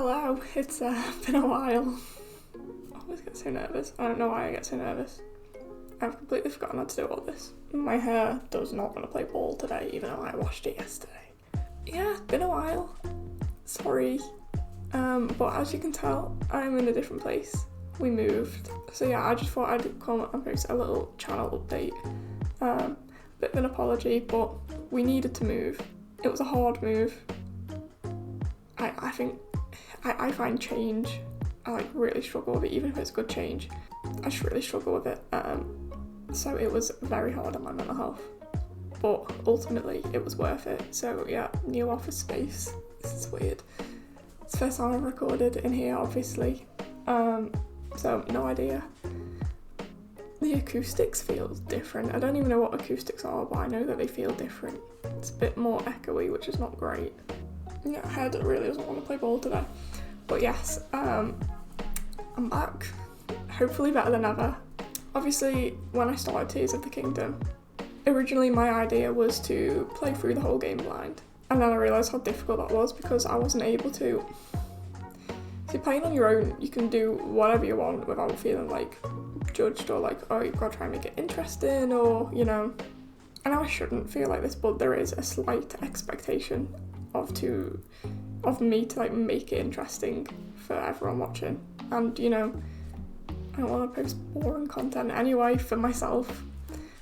Hello, it's been a while. I always get so nervous. I don't know why I get so nervous. I've completely forgotten how to do all this. My hair does not want to play ball today, even though I washed it yesterday. Yeah, it's been a while. Sorry. But as you can tell, I'm in a different place. We moved. So yeah, I just thought I'd come and post a little channel update. Bit of an apology, but we needed to move. It was a hard move. I think I find change, I really struggle with it, even if it's a good change. I just really struggle with it. So it was very hard on my mental health, but ultimately it was worth it. So yeah, new office space. This is weird. It's the first time I've recorded in here, obviously. So no idea. The acoustics feel different. I don't even know what acoustics are, but I know that they feel different. It's a bit more echoey, which is not great. Yeah, head really doesn't want to play ball today. But yes, I'm back. Hopefully better than ever. Obviously, when I started Tears of the Kingdom, originally my idea was to play through the whole game blind. And then I realised how difficult that was because I wasn't able to. See, playing on your own, you can do whatever you want without feeling like judged or like, oh, you've got to try and make it interesting or, you know. I know I shouldn't feel like this, but there is a slight expectation of me to like make it interesting for everyone watching. And you know, I don't want to post boring content anyway for myself.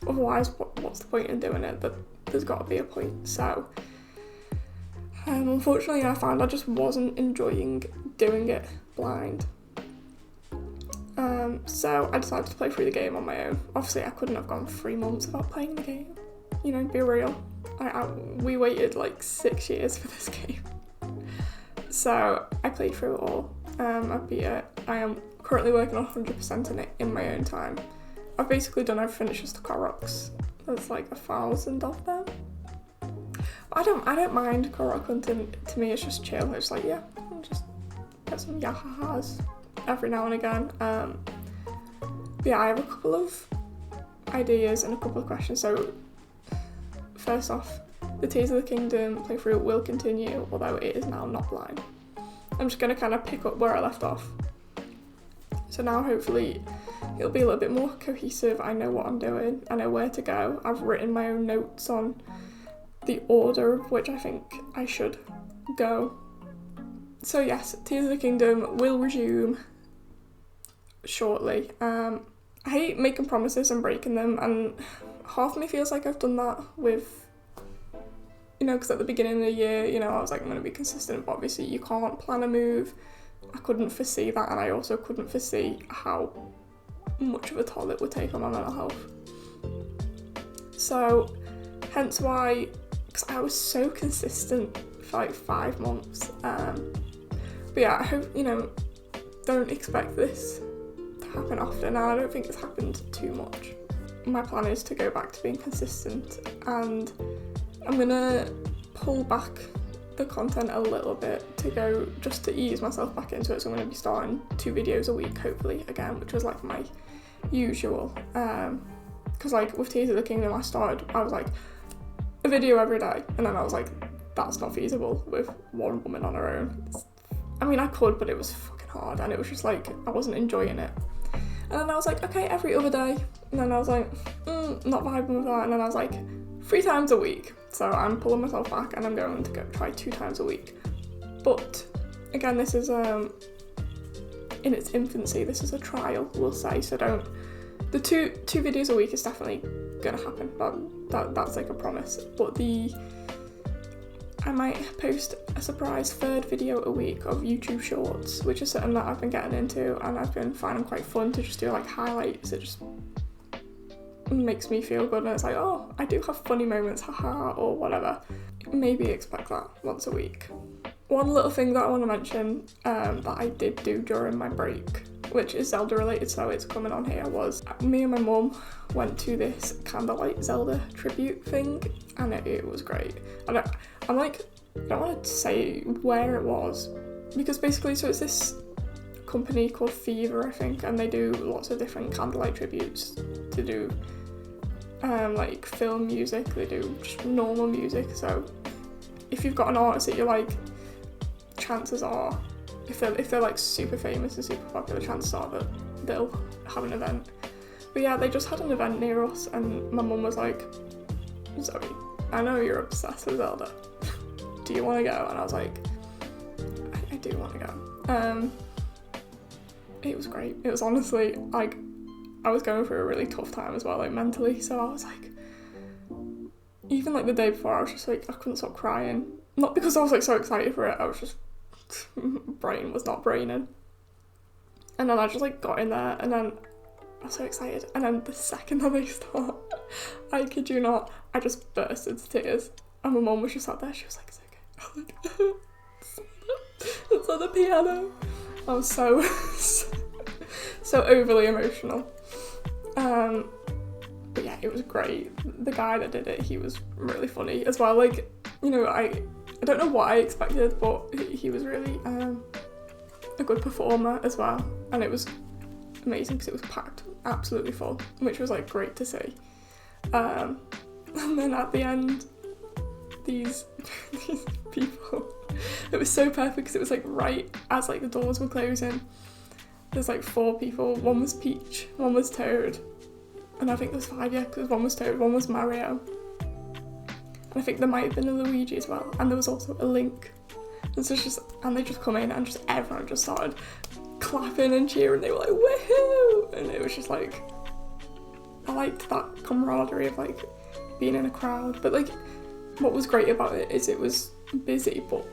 Otherwise, what's the point in doing it? But there's got to be a point. So unfortunately, I found I just wasn't enjoying doing it blind. So I decided to play through the game on my own. Obviously, I couldn't have gone 3 months without playing the game. You know, be real. We waited like 6 years for this game. So I played through it all. I beat it. I am currently working on 100% in it in my own time. I've basically done everything, it's just the Koroks. There's like 1,000 of them. I don't mind Korok hunting. To me, it's just chill. It's like, yeah, I'll just get some yahahas every now and again. But yeah, I have a couple of ideas and a couple of questions. So first off, the Tears of the Kingdom playthrough will continue, although it is now not blind. I'm just going to kind of pick up where I left off. So now hopefully it'll be a little bit more cohesive. I know what I'm doing, I know where to go. I've written my own notes on the order of which I think I should go. So yes, Tears of the Kingdom will resume shortly. I hate making promises and breaking them, and half of me feels like I've done that with, you know, because at the beginning of the year, you know, I was like, I'm going to be consistent, but obviously you can't plan a move. I couldn't foresee that, and I also couldn't foresee how much of a toll it would take on my mental health. So, hence why, because I was so consistent for like 5 months. But yeah, I hope, you know, don't expect this to happen often, and I don't think it's happened too much. My plan is to go back to being consistent, and I'm gonna pull back the content a little bit to go just to ease myself back into it. So I'm gonna be starting 2 videos a week, hopefully, again, which was like my usual. Because like with Tears of the Kingdom, I was like a video every day, and then I was like, that's not feasible with one woman on her own. I mean, I could, but it was fucking hard, and it was just like I wasn't enjoying it. And then I was like, okay, every other day. And then I was like, not vibing with that. And then I was like, 3 times a week. So I'm pulling myself back, and I'm going to go try 2 times a week. But again, this is in its infancy. This is a trial, we'll say. So don't. The two videos a week is definitely gonna happen. That's like a promise. But I might post a surprise 3rd video a week of YouTube Shorts, which is something that I've been getting into, and I've been finding quite fun to just do like highlights. It just makes me feel good, and it's like, oh, I do have funny moments, haha, or whatever. Maybe expect that once a week. One little thing that I want to mention that I did do during my break, which is Zelda related, so it's coming on here, was me and my mum went to this Candlelight Zelda tribute thing, and it was great. I don't want to say where it was, because basically, so it's this company called Fever, I think, and they do lots of different candlelight tributes to do like film music, they do just normal music. So if you've got an artist that you like, chances are if they're like super famous and super popular, chances are that they'll have an event. But yeah, they just had an event near us, and my mum was like, Zoe, I know you're obsessed with Zelda. Do you want to go? And I was like, I do want to go. It was great. It was honestly, like, I was going through a really tough time as well, like mentally, so I was like, even like the day before, I was just like, I couldn't stop crying. Not because I was like so excited for it, I was just, brain was not braining. And then I just like got in there, and then I was so excited, and then the second that they start, I kid you not, I just burst into tears. And my mum was just sat there, she was like, it's okay. I was like, it's on the piano. I was so so overly emotional. But yeah, it was great. The guy that did it, he was really funny as well. Like, you know, I don't know what I expected, but he was really a good performer as well. And it was amazing because it was packed, absolutely full, which was like great to see. And then at the end, these people, it was so perfect because it was like right as like the doors were closing. There's like 4 people. One was Peach, one was Toad, and I think there's 5, yeah, because one was Toad, one was Mario, and I think there might have been a Luigi as well, and there was also a Link. And so they just come in, and just everyone just started clapping and cheering. They were like, woohoo! And it was just like, I liked that camaraderie of like being in a crowd. But like, what was great about it is it was busy, but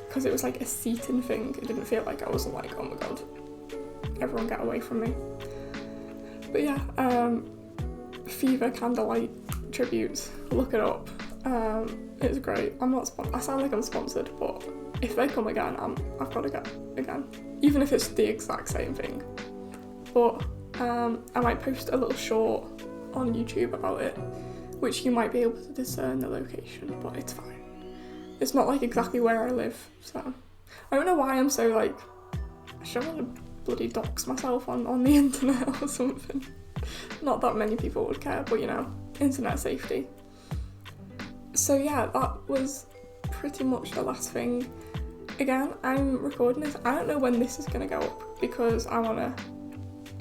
because it was like a seating thing, it didn't feel like I wasn't like, oh my god, everyone get away from me. But yeah, Fever Candlelight tributes, look it up. It was great. I sound like I'm sponsored, but if they come again, I've got to go again, even if it's the exact same thing. But I might post a little short on YouTube about it, which you might be able to discern the location, but it's fine. It's not like exactly where I live, so I don't know why I'm so like, I should want to bloody dox myself on the internet or something. Not that many people would care, but you know, internet safety. So yeah, that was pretty much the last thing. Again, I'm recording this. I don't know when this is going to go up because I want to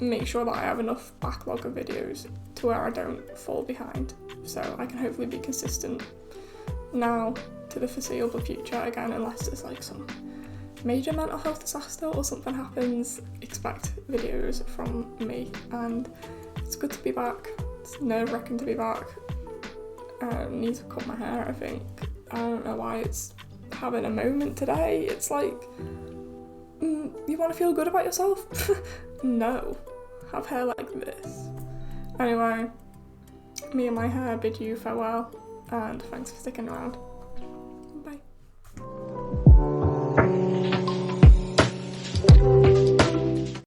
make sure that I have enough backlog of videos to where I don't fall behind, so I can hopefully be consistent now to the foreseeable future again, unless there's like some major mental health disaster or something happens. Expect videos from me, and it's good to be back. It's nerve-wracking to be back. I need to cut my hair, I think. I don't know why it's having a moment today. It's like, you want to feel good about yourself? No, have hair like this. Anyway, me and my hair bid you farewell, and thanks for sticking around.